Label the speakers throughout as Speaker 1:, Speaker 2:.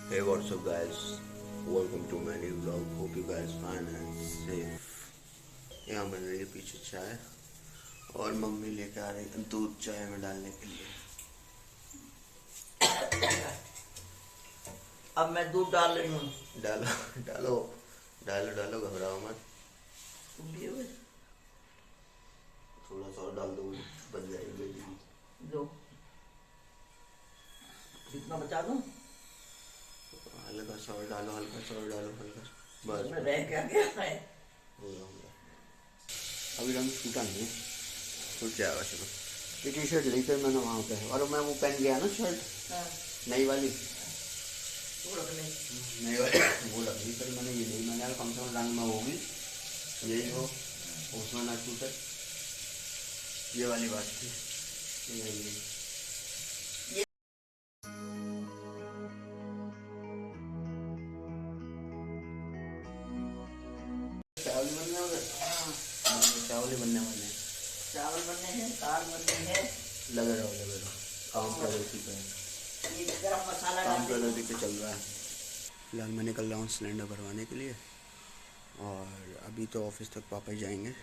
Speaker 1: Hey, what's up, guys? Welcome to my new vlog. Hope you guys fine and safe. यहाँ बन रही है पीछे चाय और मम्मी लेके आ रही है दूध चाय में डालने के लिए।
Speaker 2: अब मैं दूध डाल रही हूँ।
Speaker 1: डालो डालो डालो डालो, घबराओ मत। थोड़ा सा और डाल दो, बन जाएगी।
Speaker 2: दो कितना बचा दूँ?
Speaker 1: हल्का सा और डालो, हल्का सा और डालो, हल्का सा, बस
Speaker 2: रह क्या गया है?
Speaker 1: अभी रंग छूटा नहीं है, छूट जाएगा। चलो, ये टी शर्ट ली फिर मैंने वहाँ पे, और मैं वो पहन गया ना शर्ट नई वाली, नई वाली वो रख ली। फिर मैंने ये नहीं, मैंने कम से कम रंग में होगी यही हो, उसमें ना छूटे, ये वाली बात थी। चावल बनने वाले, चावल ही बनने वाले हैं।
Speaker 2: चावल बनने हैं, दाल बनने हैं।
Speaker 1: लगे रहो, काम प्रगति पे,
Speaker 2: ये गरम मसाला
Speaker 1: काम प्रगति पे चल रहा है। फिलहाल मैं निकल रहा हूँ सिलेंडर भरवाने के लिए, और अभी तो ऑफिस तक पापा ही जाएंगे।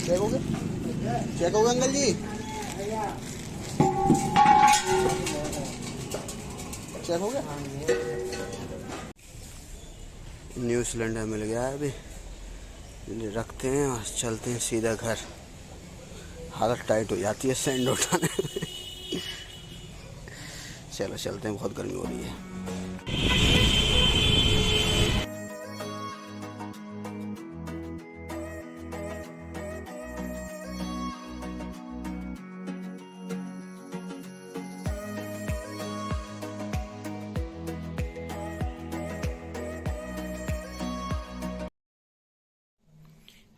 Speaker 1: चेक हो गए अंकल जी, चेक हो गया। न्यू सिलेंडर मिल गया है, अभी रखते हैं और चलते हैं सीधा घर। हालत टाइट हो जाती है सैंड उठाने में। चलो चलते हैं, बहुत गर्मी हो रही है।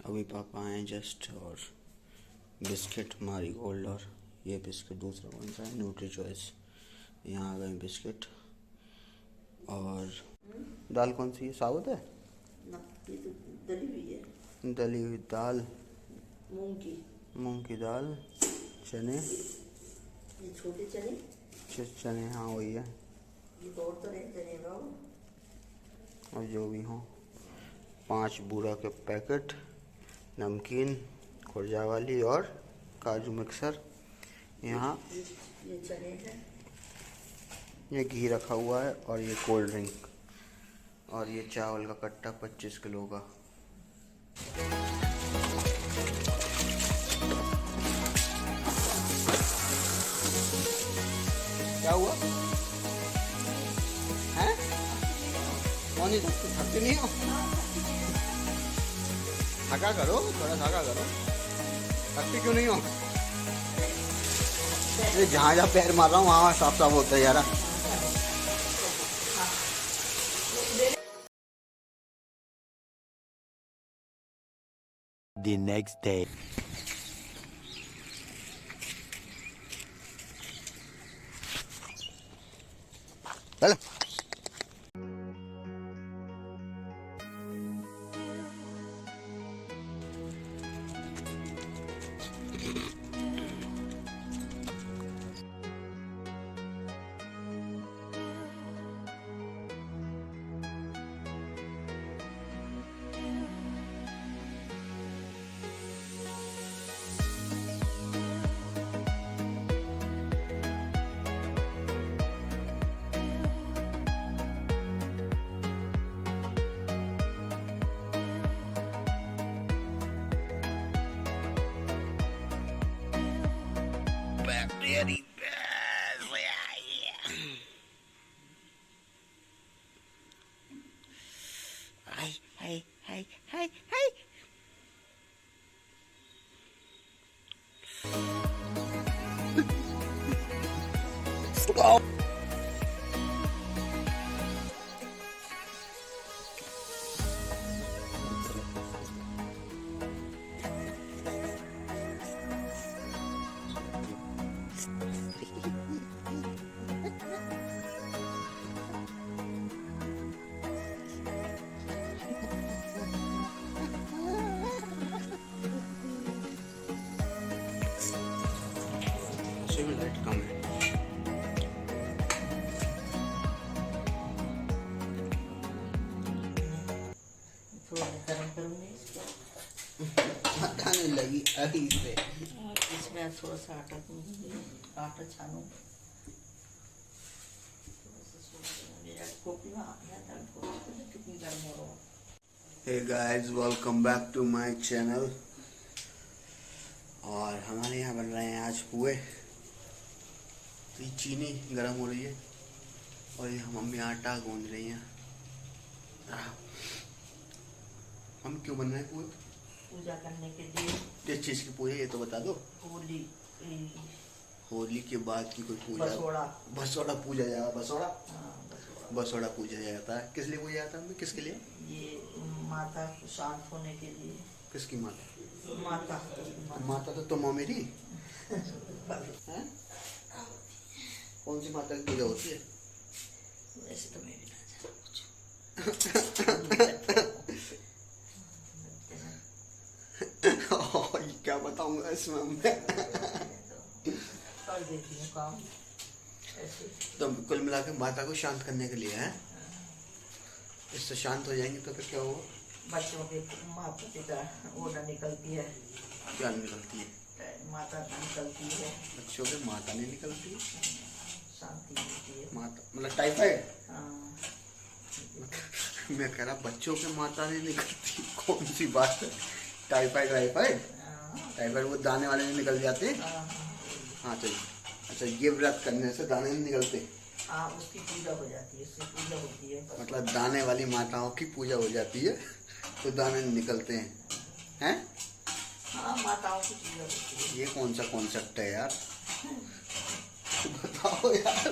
Speaker 1: अभी पापा आए जस्ट, और बिस्किट मारी गोल्ड, और ये बिस्किट दूसरा कौन सा है, न्यूट्री चॉइस। यहाँ आ गए बिस्किट, और दाल कौन सी है, साबुत है
Speaker 2: ना, ये तो दली हुई है।
Speaker 1: दली हुई दाल,
Speaker 2: मूंग की
Speaker 1: दाल, चने,
Speaker 2: ये छोटे चने,
Speaker 1: चने, हाँ वही है।
Speaker 2: ये तो और तरह चने बाबू,
Speaker 1: और जो भी हो, 5 बूरा के पैकेट, नमकीन खुर्जा वाली, और काजू मिक्सर। यहाँ
Speaker 2: ये चने हैं,
Speaker 1: ये घी रखा हुआ है, और ये कोल्ड ड्रिंक, और ये चावल का कट्टा 25 किलो का। क्या हुआ है? कौन ही थकते नहीं हो? थका करो, थोड़ा थका करो, थकते क्यों नहीं हो? जहाँ जहाँ पैर मार रहा हूँ वहाँ साफ साफ होता है यार।
Speaker 3: The next day.
Speaker 1: चलो very best. Hi. Oh. Light कम है।
Speaker 2: थोड़ा गरम करूँगी इसको।
Speaker 1: आने लगी अभी से।
Speaker 2: इसमें थोड़ा सा आटा दूँगी, आटा छानूँ। मेरा कॉफी में कितनी गर्म हो रहा है।
Speaker 1: Hey guys, welcome back to my channel। और हमारे यहाँ बन रहे हैं आज पुए। तो ये चीनी गर्म हो रही है और ये मम्मी आटा गूंद रही हैं। हम क्यों बन रहे हैं पुए?
Speaker 2: पूजा करने के लिए।
Speaker 1: किस चीज़ की पूजा ये तो बता दो।
Speaker 2: होली।
Speaker 1: होली के बाद की कोई पूजा? बसोड़ा पूजा जाएगा। बसोड़ा पूजा जाता है। किस लिए पूजा जाता है? किसके लिए?
Speaker 2: ये माता को शांत होने के लिए।
Speaker 1: किसकी माता? माता तो तुम हो मेरी। हैं? कौन सी माता की पूजा होती है?
Speaker 2: वैसे तो मैं भी ना जानता कुछ।
Speaker 1: क्या बताऊंगा इसमें मैं।
Speaker 2: कर देती हूँ काम ऐसे।
Speaker 1: तो कुल मिला के माता को शांत करने के लिए है। इससे शांत हो जाएंगे तो फिर क्या होगा?
Speaker 2: बच्चों के माता पिता वो न निकलती है।
Speaker 1: क्या निकलती है?
Speaker 2: माता निकलती है।
Speaker 1: बच्चों के माता नहीं निकलती है।
Speaker 2: शांति मिलती है।
Speaker 1: माता मतलब टाइफाइड?
Speaker 2: हाँ।
Speaker 1: मैं कह रहा बच्चों के माता नहीं निकलती, कौन सी बात है? टाइफाइड टाइफाइड वो दाने वाले नहीं निकल जाते। हाँ चलिए। अच्छा, ये व्रत करने से दाने नहीं निकलते?
Speaker 2: हाँ, उसकी पूजा हो जाती है, उसकी पूजा होती है।
Speaker 1: मतलब दाने वाली माताओं की पूजा हो जाती है तो दाने निकलते हैं।
Speaker 2: हाँ, माताओं की पूजा होती है।
Speaker 1: ये कौन सा कॉन्सेप्ट है यार? बताओ यार।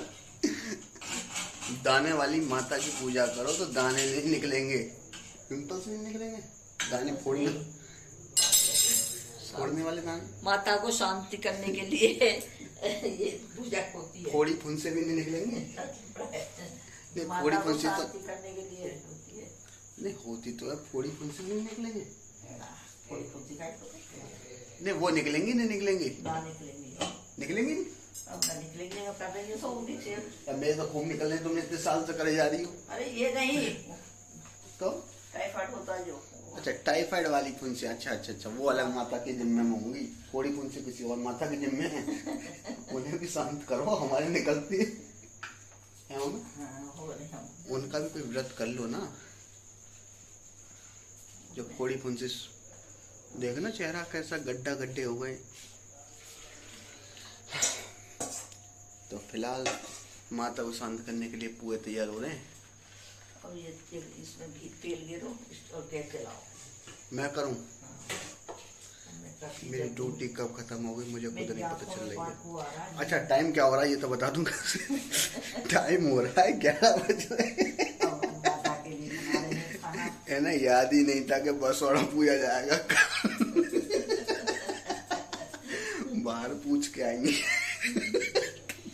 Speaker 1: दाने वाली माता की पूजा करो तो दाने नहीं निकलेंगे, पिंपल्स नहीं निकलेंगे, दाने फोड़ने वाले दाने।
Speaker 2: माता को शांति करने के लिए ये पूजा होती है।
Speaker 1: फोड़ी फुंसे भी नहीं निकलेंगे। नहीं, फोड़ी फुंसी तो
Speaker 2: करने के लिए होती है।
Speaker 1: नहीं होती तो है, फोड़ी फुंसी नहीं निकलेंगे।
Speaker 2: फोड़ी फुंसी का
Speaker 1: नहीं वो निकलेंगी नहीं निकलेंगी?
Speaker 2: ना निकलेंगी।
Speaker 1: निकलेंगी?
Speaker 2: अब ना निकलेंगे, अब कर देंगे तो होंगी से।
Speaker 1: मेरे तो खूब निकल रहे, तुमने इतने साल से करे जा रही हो।
Speaker 2: अरे ये नहीं
Speaker 1: तो
Speaker 2: टाइफाइड होता है जो।
Speaker 1: अच्छा, टाइफाइड वाली फुंसी। अच्छा, वो अलग माता के जिम्मे में होंगी। फोड़ी फुंसी किसी और माता के जिम्मे है। उन्हें भी शांत करो, हमारे निकलती है। उनका भी कोई व्रत कर लो ना। जो फोड़ी फुंसी देखना, चेहरा कैसा गड्ढे हो गए। तो फिलहाल माता को शांत करने के लिए पुए तैयार हो रहे हैं।
Speaker 2: और ये इसमें भी तेल गिरो और गैस जलाओ।
Speaker 1: मैं करूं? मेरी ड्यूटी कब खत्म हो गई मुझे खुद नहीं पता चल रही है। अच्छा, टाइम क्या हो रहा है ये तो बता दूंगा। टाइम हो रहा है 11 बज रहे है ना। याद ही नहीं था कि बसोड़ा पूजा जाएगा। बाहर पूछ के आएंगे।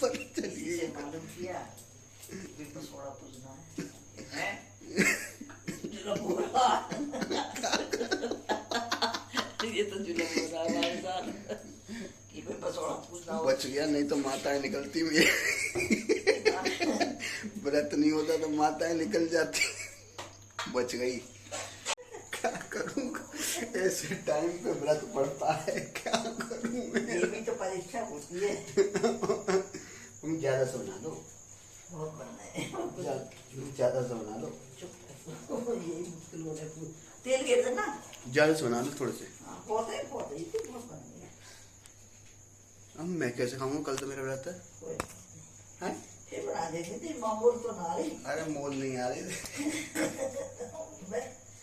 Speaker 1: पता चलिए
Speaker 2: मालूम किया बसोड़ा पूजना है। ये तो जुलम हो रहा है हमारे साथ कि बसोड़ा पूजना।
Speaker 1: बच गया, नहीं तो माताएं निकलती मेरी। व्रत नहीं होता तो माताएं निकल जाती। बच गई। क्या करूं, ऐसे टाइम पे व्रत पड़ता है, क्या करूं मैं?
Speaker 2: ये भी तो परीक्षा होती है।
Speaker 1: तुम ज्यादा से बना लो।
Speaker 2: बहुत बनना है।
Speaker 1: ज्यादा से बना लो।
Speaker 2: यही मुश्किल हो रहा है। तेल गिर ना,
Speaker 1: ज्यादा से बना लो थोड़े से।
Speaker 2: बहुत है, बहुत है, बहुत बननी है।
Speaker 1: अब मैं कैसे खाऊंगा, कल तो मेरा व्रत है। हैं?
Speaker 2: फिर बना देती थी मामूल तो ना रही।
Speaker 1: अरे मोल नहीं आ रही।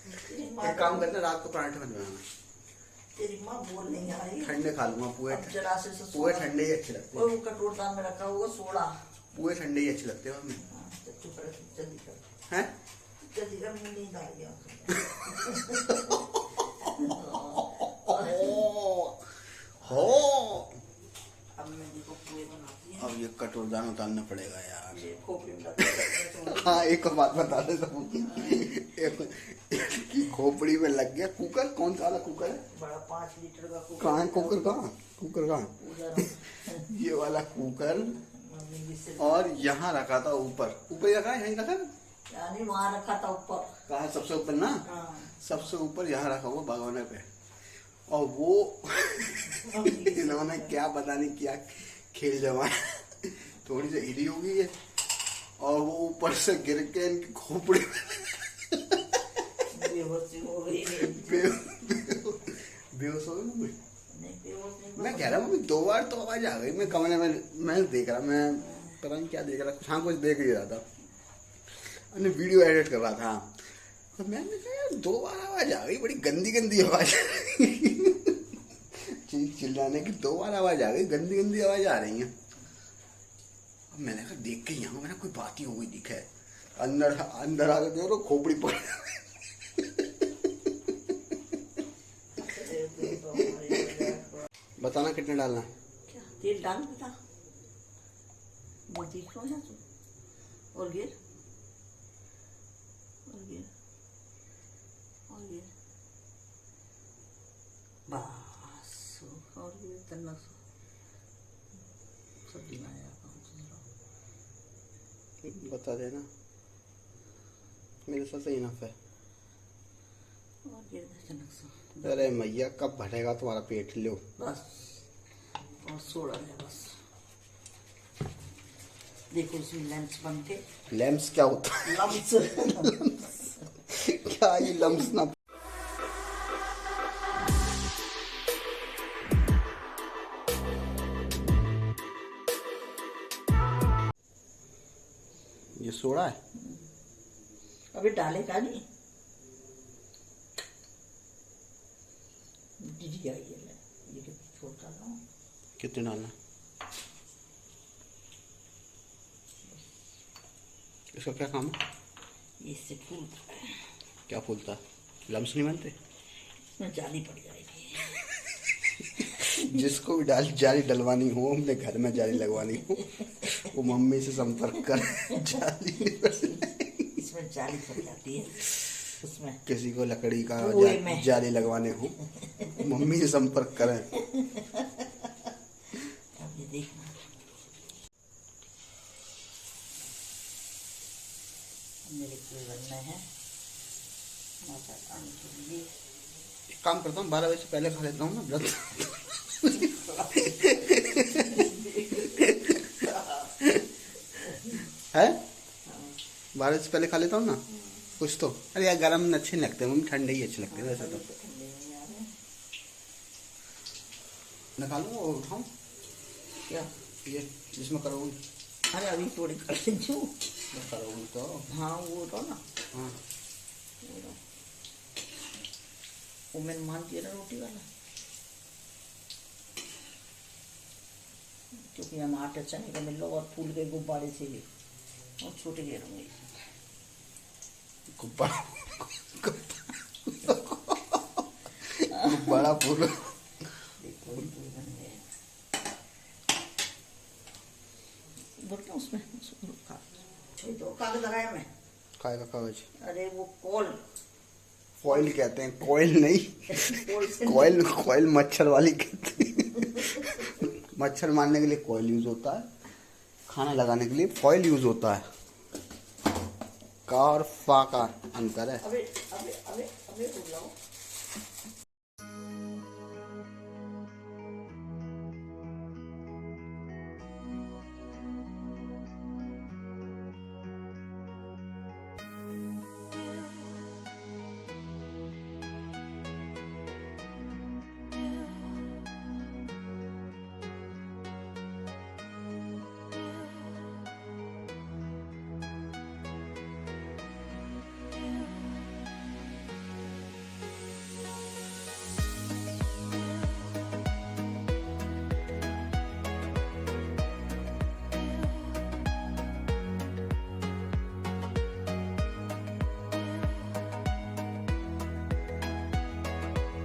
Speaker 2: तेरी माँ
Speaker 1: एक काम करते, रात को पराठे मत बनाना।
Speaker 2: तेरी माँ बोल नहीं आ रही।
Speaker 1: ठंडे खा लूंगा पुए।
Speaker 2: अब जरा से
Speaker 1: पुए ठंडे ही अच्छे लगते हैं।
Speaker 2: वो कटोरदान में रखा हुआ सोडा।
Speaker 1: पुए ठंडे ही अच्छे लगते हैं मम्मी।
Speaker 2: चुप रह, जल्दी कर।
Speaker 1: हैं?
Speaker 2: जल्दी कर, मुझे नींद आ गया।
Speaker 1: हो
Speaker 2: अब मैं देखो पुए बनाती है।
Speaker 1: अब ये कटोरदान उतारना पड़ेगा यार।
Speaker 2: ये खोपड़ी में लगता है।
Speaker 1: हाँ, एक बात बता दे तो एक की खोपड़ी में लग गया। कुकर कौन सा वाला कुकर है?
Speaker 2: बड़ा 5 लीटर का कुकर।
Speaker 1: कहाँ है कुकर? कहाँ
Speaker 2: उधर
Speaker 1: ये वाला कुकर।
Speaker 2: मम्मी जी से
Speaker 1: और यहाँ रखा था ऊपर रखा है, यहीं रखा है।
Speaker 2: यानी वहाँ रखा था ऊपर।
Speaker 1: कहा है सबसे ऊपर ना?
Speaker 2: हाँ।
Speaker 1: सबसे ऊपर यहाँ रखा हुआ भगवान पे। और वो इन्होंने क्या पता नहीं क्या खेल जमाया, थोड़ी सी हिली होगी है और वो ऊपर से गिर के इनकी खोपड़ी
Speaker 2: बेहोशी हो गई।
Speaker 1: बेहोश हो गई।
Speaker 2: नहीं बेहोश नहीं।
Speaker 1: मैं कह रहा हूँ 2 बार तो आवाज आ गई। मैं कमरे में मैं देख रहा, मैं पता नहीं क्या देख रहा, हाँ कुछ देख ही रहा था, मैंने वीडियो एडिट कर रहा था। तो मैंने कहा यार 2 बार आवाज आ गई, बड़ी गंदी गंदी आवाज चिल्लाने की 2 बार आवाज आ गई, गंदी गंदी आवाज आ रही है। अब मैंने कहा देख के यहाँ मैंने कोई बात ही हो गई दिखा है। अंदर आके देखो तो खोपड़ी पड़। बताना कितने डालना है?
Speaker 2: क्या तेल डाल बता। बोलती क्यों है तू? और गिर बस। और गिर तन्ना सब्जी बनाया।
Speaker 1: बता देना, मेरे साथ सही नफ है।
Speaker 2: और गिर तन्ना सा।
Speaker 1: अरे मैया कब भरेगा तुम्हारा पेट? लो
Speaker 2: बस और सोड़ा है बस। देखो इसमें लम्स बनते।
Speaker 1: लैम्स क्या होता है?
Speaker 2: लम्स
Speaker 1: क्या ये लम्स ना? ये सोडा है।
Speaker 2: अभी डालेगा नहीं। दीदी आई है, ये छोटा ना।
Speaker 1: कितने डालना? इसका क्या काम है?
Speaker 2: ये इससे फूलता है।
Speaker 1: क्या फूलता है? लम्स नहीं बनते?
Speaker 2: इसमें जाली पड़ जाएगी।
Speaker 1: जिसको भी जाली डलवानी हो, अपने घर में जाली लगवानी हो, वो मम्मी से संपर्क कर। जाली
Speaker 2: इसमें जाली पड़ जाती है। उसमें
Speaker 1: किसी को लकड़ी का
Speaker 2: में
Speaker 1: जाली लगवाने हो, मम्मी से संपर्क करें।
Speaker 2: अब ये देखना, मेरे पूरे बनना है माता रानी के लिए।
Speaker 1: एक काम करता हूँ, 12 बजे से पहले खा लेता हूँ ना व्रत। है 12 से पहले खा लेता हूँ ना कुछ तो। अरे यार गरम अच्छे नहीं लगते, मम्मी ठंडे ही अच्छे लगते हैं वैसे तो। निकालूँ और उठाऊँ
Speaker 2: क्या
Speaker 1: ये जिसमें करोगी?
Speaker 2: अरे अभी थोड़ी कर लीजिए।
Speaker 1: करोगी तो
Speaker 2: हाँ वो तो ना,
Speaker 1: हाँ
Speaker 2: वो मैंने मान दिया ना रोटी वाला, क्योंकि हम आटे चने का मिल लो और फूल के गुब्बारे से भी और छोटे घेरूंगी।
Speaker 1: बड़ा फूल।
Speaker 2: देखो फूल बन गए। बोलते उसमें तो कागज लगाया मैं।
Speaker 1: खाएगा कागज?
Speaker 2: अरे वो कॉल
Speaker 1: फॉइल कहते हैं, कॉइल नहीं। कॉइल मच्छर वाली कहते हैं। मच्छर मारने के लिए कॉइल यूज होता है, खाना लगाने के लिए फॉइल यूज होता है। का और फा का अंतर है।
Speaker 2: अबे अबे अबे अबे रुक जाओ।